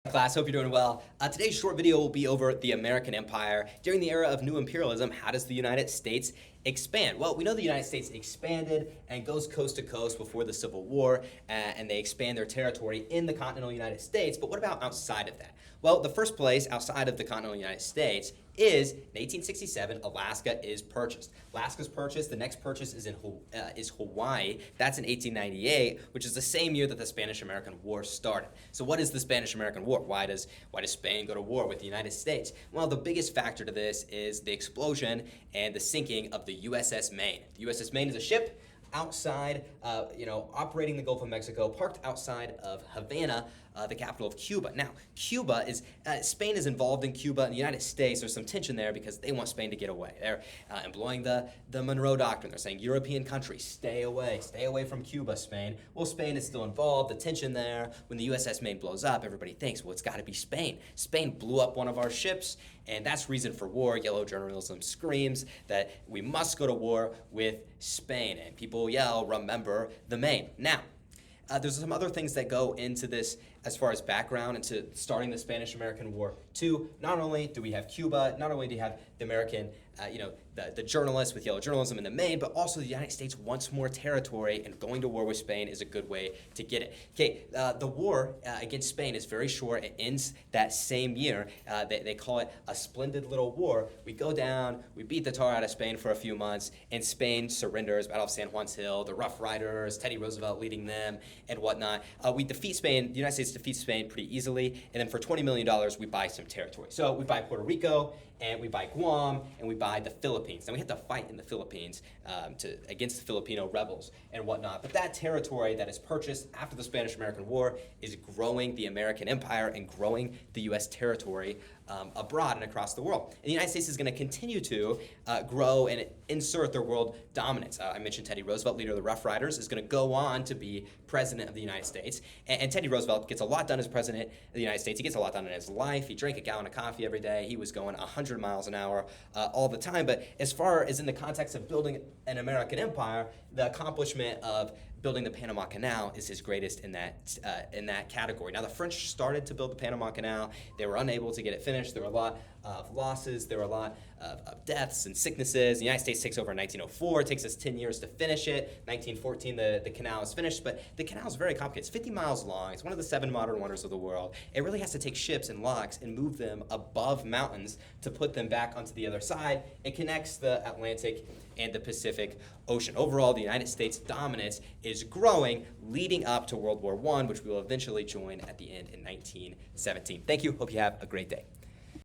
Class, hope you're doing well. Today's short video will be over the American Empire. During the era of new imperialism, how does the United States expand? Well, we know the United States expanded and goes coast to coast before the Civil War, and they expand their territory in the continental United States, but what about outside of that? Well, the first place outside of the continental United States is in 1867, Alaska is purchased. Alaska's purchased. The next purchase is Hawaii. That's in 1898, which is the same year that the Spanish-American War started. So what is the Spanish-American War? Why does Spain go to war with the United States? Well, the biggest factor to this is the explosion and the sinking of the USS Maine. The USS Maine is a ship outside, operating the Gulf of Mexico, parked outside of Havana, the capital of Cuba. Now, Spain is involved in Cuba and the United States. There's some tension there because they want Spain to get away. They're employing the Monroe Doctrine. They're saying, European countries, stay away from Cuba, Spain. Well, Spain is still involved. The tension there, when the USS Maine blows up, everybody thinks, well, it's got to be Spain. Spain blew up one of our ships, and that's reason for war. Yellow journalism screams that we must go to war with Spain, and people yell, remember the Maine. Now, there's some other things that go into this as far as background into starting the Spanish-American War too. Not only do we have Cuba, not only do you have the American, the journalists with yellow journalism in the Maine, but also the United States wants more territory, and going to war with Spain is a good way to get it. Okay, the war against Spain is very short. It ends that same year. They call it a splendid little war. We go down, we beat the tar out of Spain for a few months, and Spain surrenders, Battle of San Juan's Hill, the Rough Riders, Teddy Roosevelt leading them, and whatnot. We defeat Spain, the United States defeats Spain pretty easily, and then for $20 million, we buy some territory. So we buy Puerto Rico, and we buy Guam, and we buy the Philippines. Now we have to fight in the Philippines against the Filipino rebels and whatnot. But that territory that is purchased after the Spanish-American War is growing the American empire and growing the U.S. territory abroad and across the world. And the United States is going to continue to grow and insert their world dominance. I mentioned Teddy Roosevelt, leader of the Rough Riders, is going to go on to be president of the United States. And Teddy Roosevelt gets a lot done as president of the United States. He gets a lot done in his life. He drank a gallon of coffee every day. He was going 100 miles an hour all the time. But as far as in the context of building an American empire, the accomplishment of building the Panama Canal is his greatest in that category. Now, the French started to build the Panama Canal. They were unable to get it finished. There were a lot of losses. There were a lot of deaths and sicknesses. The United States takes over in 1904. It takes us 10 years to finish it. 1914, the canal is finished, but the canal is very complicated. It's 50 miles long. It's one of the 7 modern wonders of the world. It really has to take ships and logs and move them above mountains to put them back onto the other side. It connects the Atlantic and the Pacific Ocean. Overall, the United States dominance is growing, leading up to World War I, which we will eventually join at the end in 1917. Thank you. Hope you have a great day.